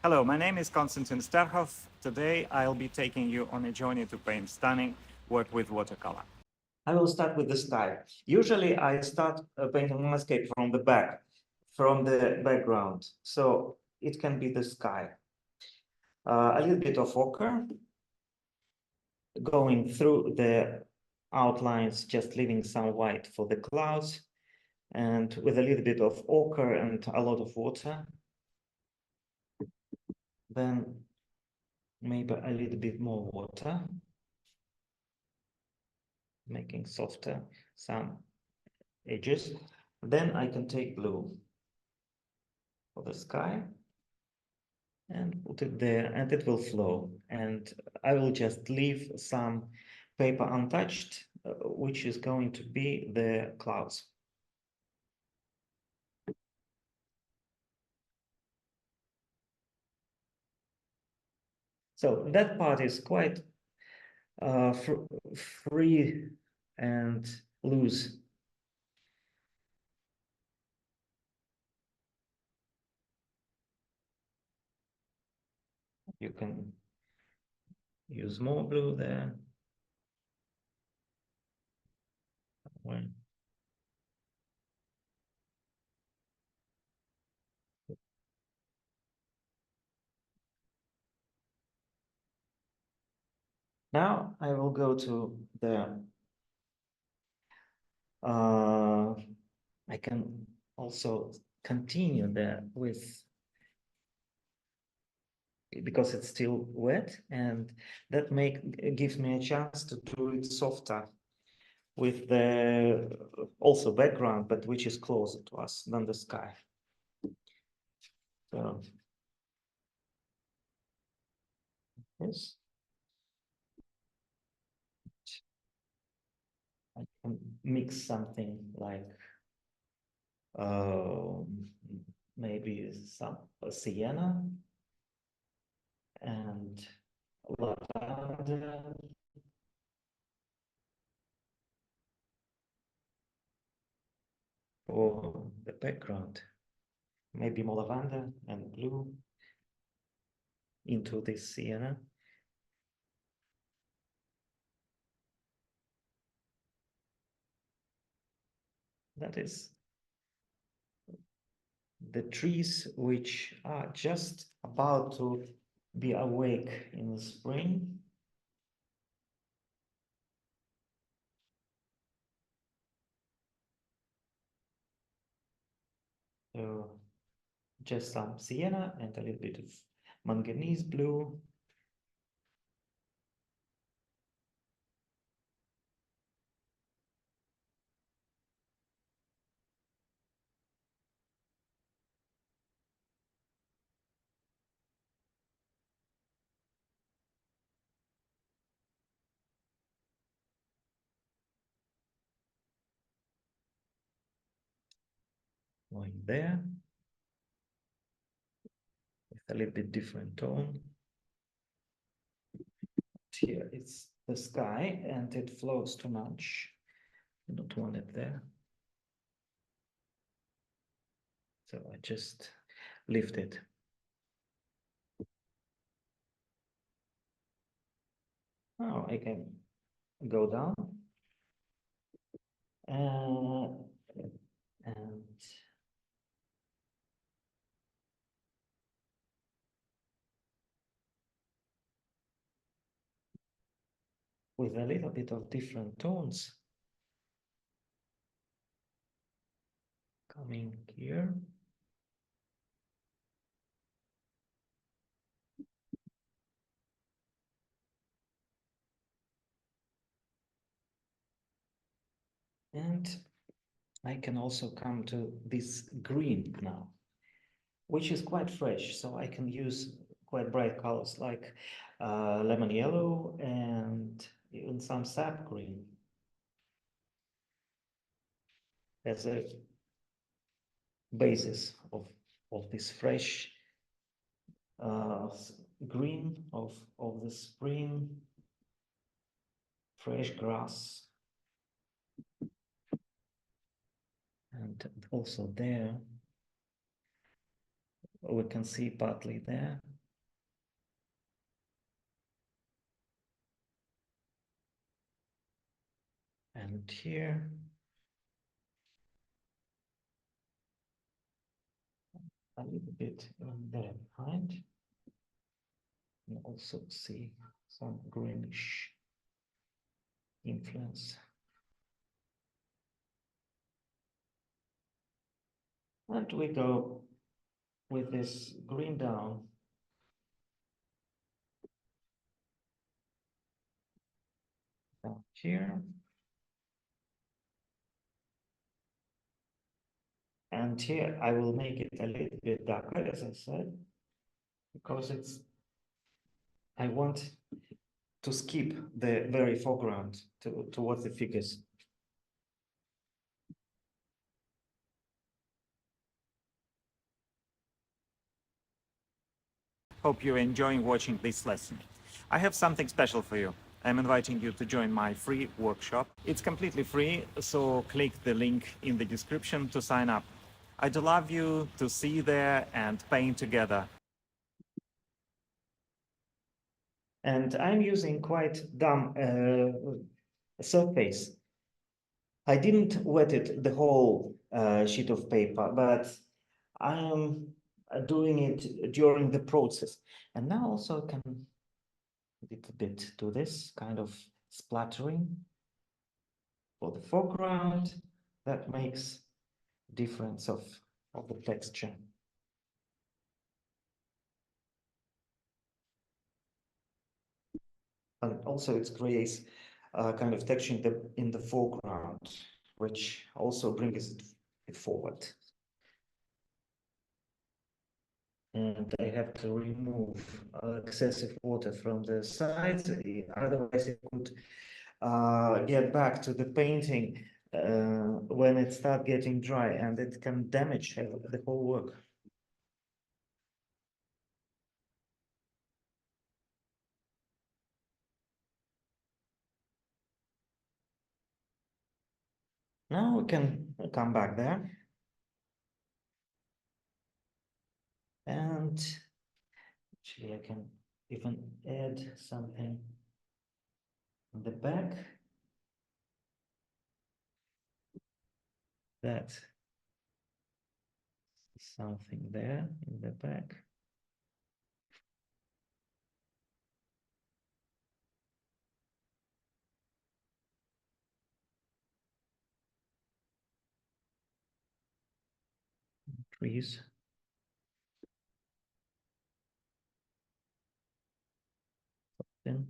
Hello, my name is Konstantin Sterkhov. Today I'll be taking you on a journey to paint stunning work with watercolor. I will start with the sky. Usually I start painting landscape from the back, from the background. So it can be the sky. A little bit of ochre, going through the outlines, just leaving some white for the clouds, and with a little bit of ochre and a lot of water. Then maybe a little bit more water, making softer some edges. Then I can take blue for the sky and put it there, and it will flow. And I will just leave some paper untouched, which is going to be the clouds. So that part is quite free and loose. You can use more blue there. Now I will go to the I can also continue there with, because it's still wet, and that gives me a chance to do it softer with the also background, but which is closer to us than the sky. So yes, I can mix something like maybe some sienna and lavender. For the background, maybe more lavender and blue into this sienna. That is the trees which are just about to be awake in the spring. So just some sienna and a little bit of manganese blue. Going there with a little bit different tone. Here it's the sky and it flows too much. I don't want it there. So I just lift it. Now I can go down and with a little bit of different tones coming here. And I can also come to this green now, which is quite fresh. So I can use quite bright colors like lemon yellow and even some sap green as a basis of this fresh green of the spring, fresh grass. And also there, we can see partly there And here. A little bit there behind. And also see some greenish influence. And we go with this green down. Down here. And here I will make it a little bit darker, as I said, because I want to skip the very foreground towards the figures. Hope you're enjoying watching this lesson. I have something special for you. I'm inviting you to join my free workshop. It's completely free, so click the link in the description to sign up. I'd love you to see there and paint together. And I'm using quite dumb surface. I didn't wet it the whole sheet of paper, but I am doing it during the process. And now also I can a little bit do this kind of splattering for the foreground. That makes difference of the texture. And also it creates a kind of texture in the foreground, which also brings it forward. And I have to remove excessive water from the sides, otherwise it could get back to the painting when it starts getting dry, and it can damage the whole work. Now we can come back there. And actually I can even add something on the back. That something there in the back. Trees. Then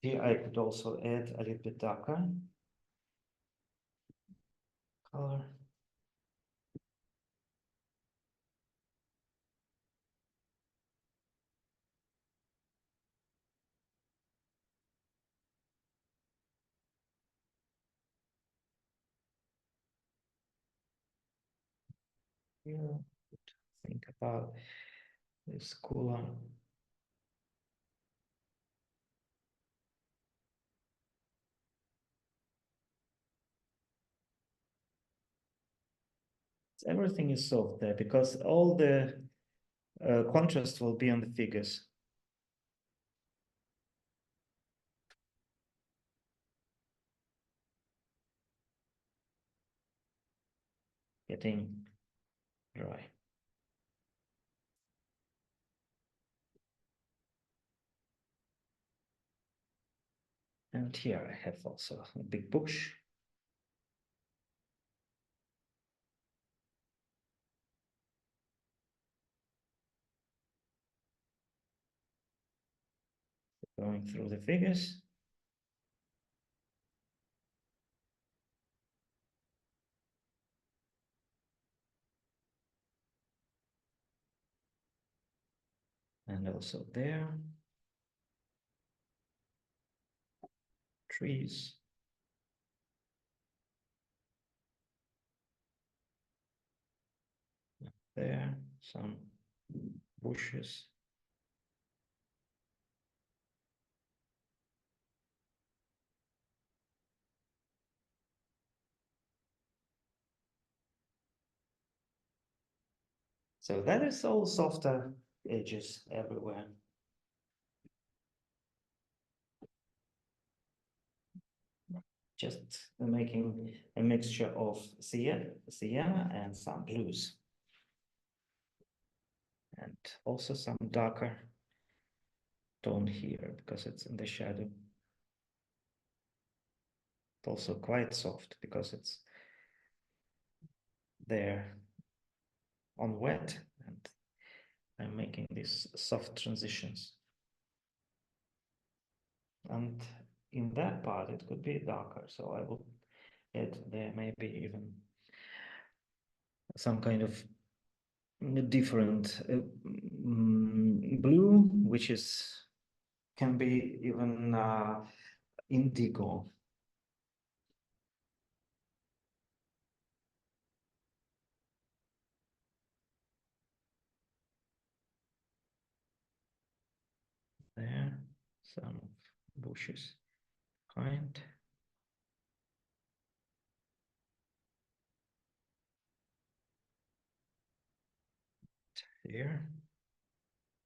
here I could also add a little bit darker color. Here, think about this color. Everything is soft there because all the contrast will be on the figures. Getting dry. And here I have also a big bush. Going through the figures. And also there. Trees. There, some bushes. So that is all softer edges everywhere. just making a mixture of sienna and some blues. And also some darker tone here because it's in the shadow. Also quite soft because it's there on wet, and I'm making these soft transitions. And in that part, it could be darker, so I will add there maybe even some kind of different blue, which can be even indigo. There, some bushes behind. Here.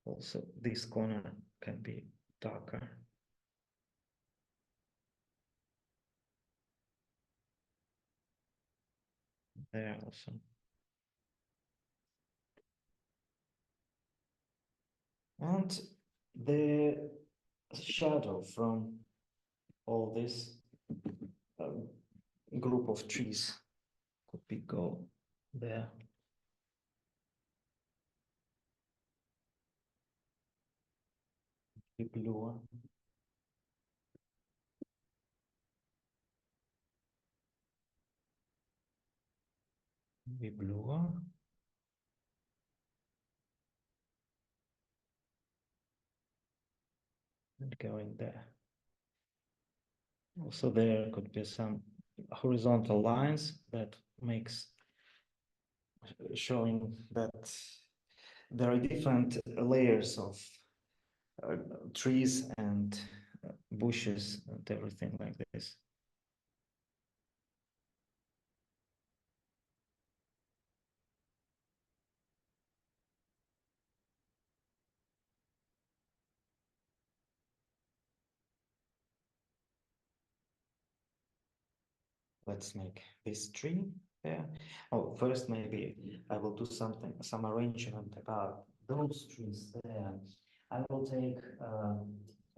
Also, this corner can be darker. There also. And the shadow from all this group of trees could be go there. Be bluer. Be bluer. And going there. Also there could be some horizontal lines that makes showing that there are different layers of trees and bushes and everything like this. Let's make this tree there. Oh, first maybe I will do some arrangement about those trees there. I will take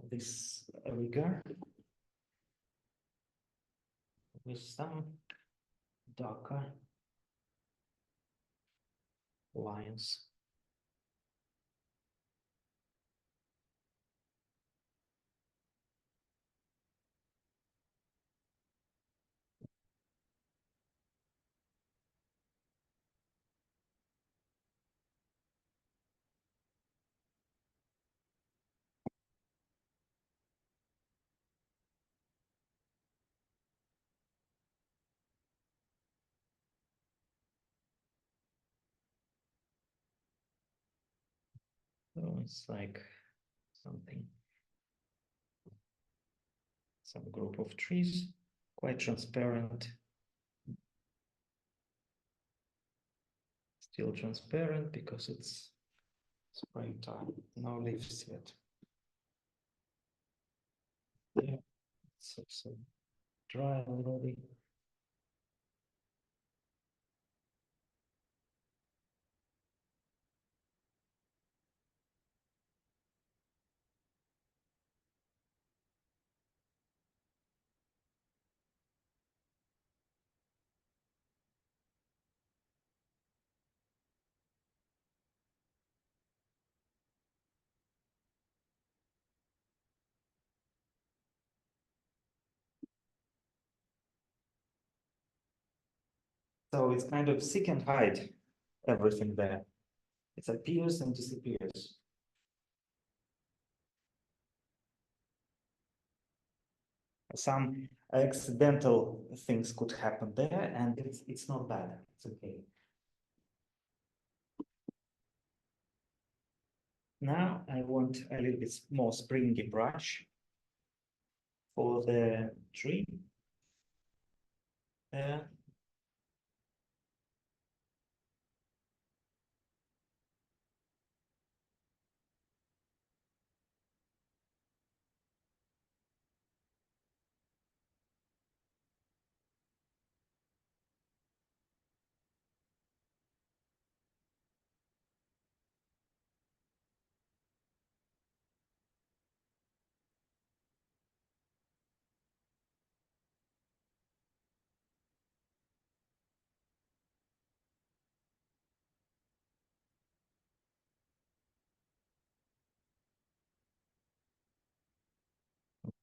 this rigger with some darker lines. So it's like something, some group of trees, quite transparent. Still transparent because it's springtime, no leaves yet. Yeah, it's also dry already. So it's kind of seek and hide everything there. It appears and disappears. Some accidental things could happen there, and it's not bad. It's okay. Now I want a little bit more springy brush for the tree.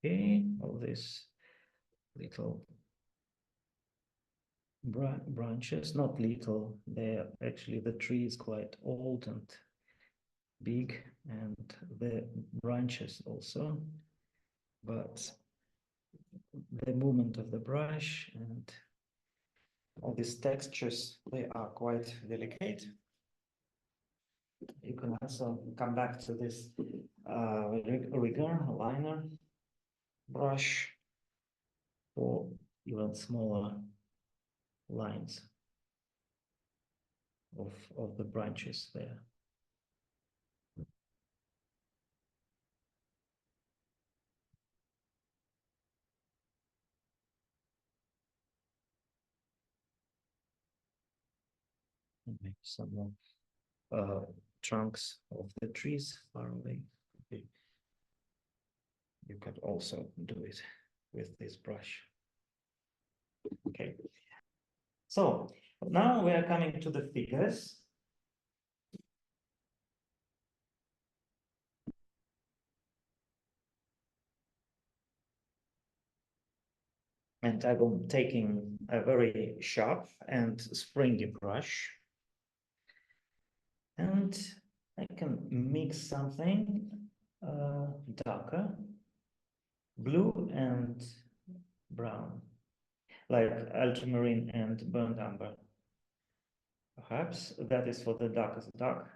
Okay, all these little branches, not little, they're actually, the tree is quite old and big, and the branches also, but the movement of the brush and all these textures, they are quite delicate. You can also come back to this rigger liner brush for even smaller lines of the branches there. And maybe some more trunks of the trees far away. You could also do it with this brush. Okay. So now we are coming to the figures. And I'm taking a very sharp and springy brush. And I can mix something darker, blue and brown, like ultramarine and burnt umber. Perhaps that is for the darkest dark.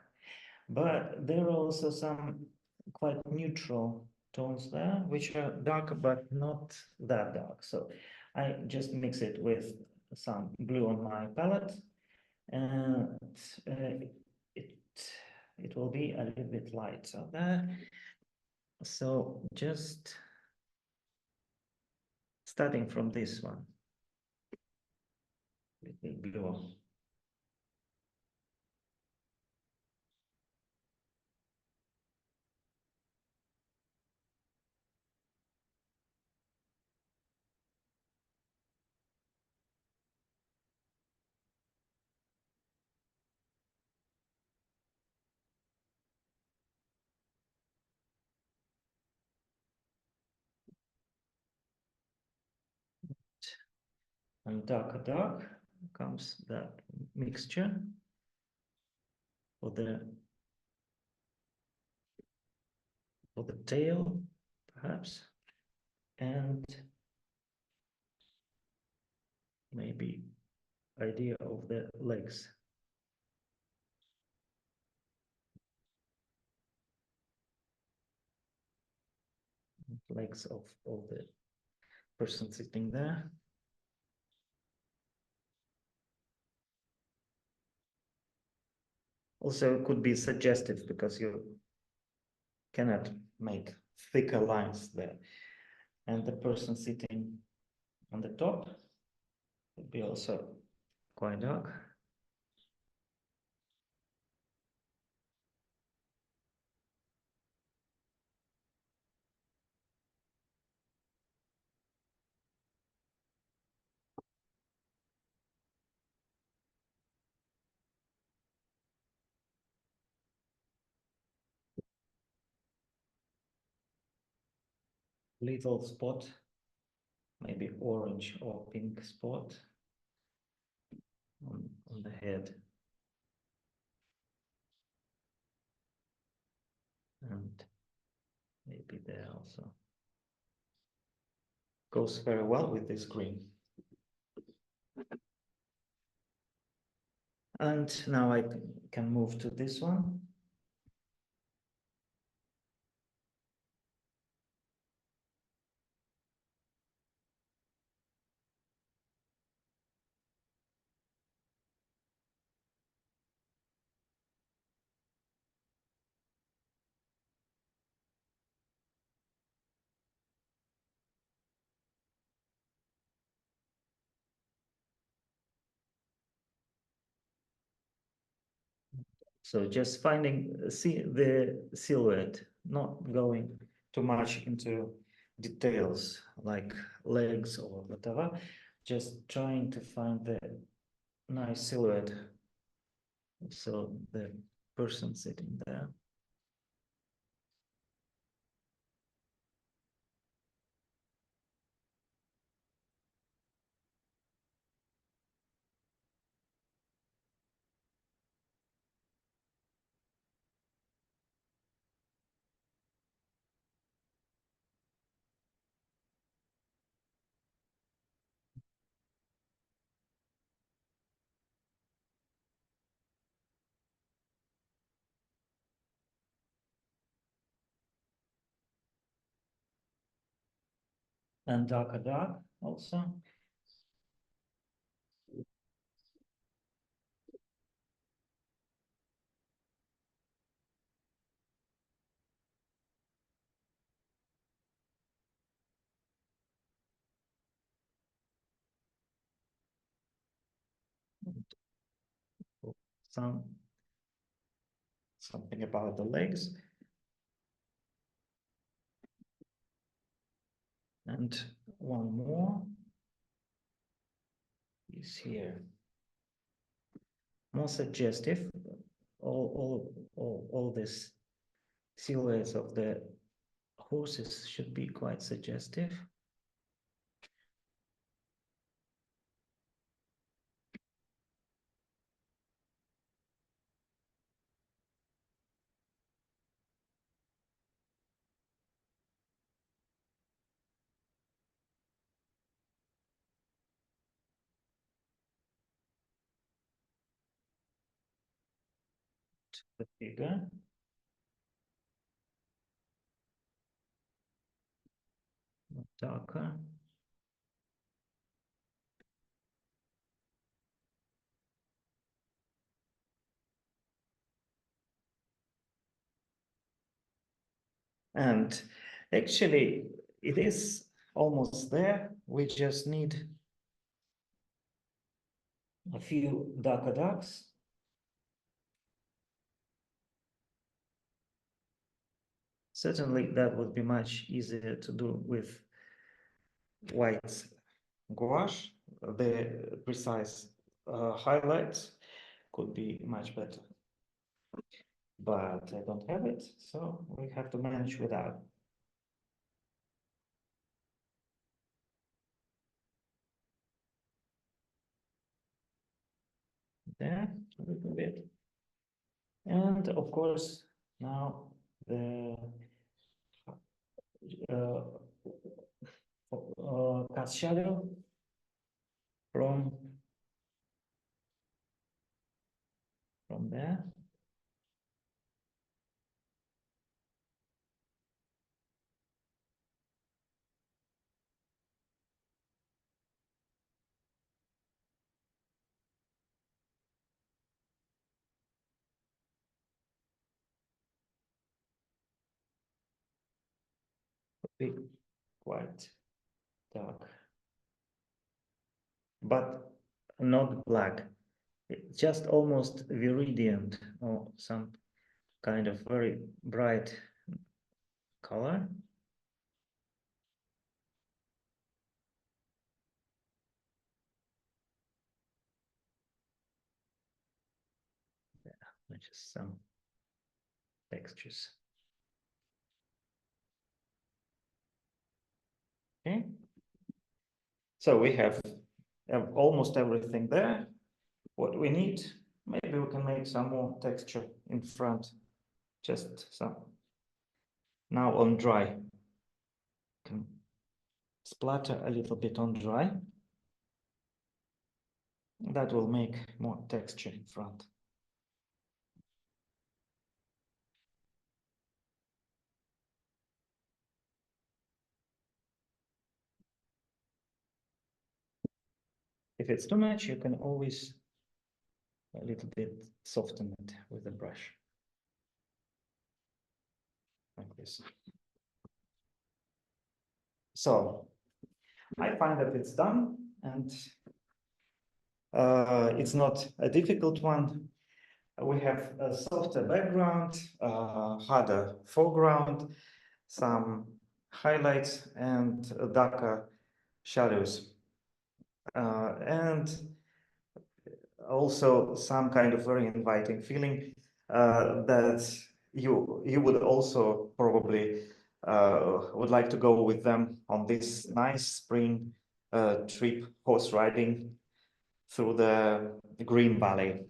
But there are also some quite neutral tones there, which are dark, but not that dark. So I just mix it with some blue on my palette, and it will be a little bit lighter there. So just starting from this one, with the blue. And dark comes that mixture for the tail, perhaps, and maybe idea of the legs. Legs of the person sitting there. Also, it could be suggestive because you cannot make thicker lines there. And the person sitting on the top would be also quite dark. Little spot, maybe orange or pink spot on the head. And maybe there also. Goes very well with this green. And now I can move to this one. So just finding the silhouette, not going too much into details like legs or whatever, just trying to find the nice silhouette. So the person sitting there. and darker dark also. Something about the legs. And one more is here. More suggestive. All these silhouettes of the horses should be quite suggestive. The figure. Darker. And actually, it is almost there. We just need a few darker darks. Certainly, that would be much easier to do with white gouache. The precise highlights could be much better. But I don't have it, so we have to manage without. There, a little bit. And of course, now the cast shadow from there. Be quite dark, but not black. It's just almost viridient or some kind of very bright color. Yeah, just some textures. Okay. So we have almost everything there. What we need, maybe we can make some more texture in front, just some. Now on dry, can splatter a little bit on dry. That will make more texture in front. If it's too much, you can always a little bit soften it with a brush. Like this. So I find that it's done, and it's not a difficult one. We have a softer background, harder foreground, some highlights and darker shadows. And also some kind of very inviting feeling that you would also probably would like to go with them on this nice spring trip, horse riding through the Green Valley.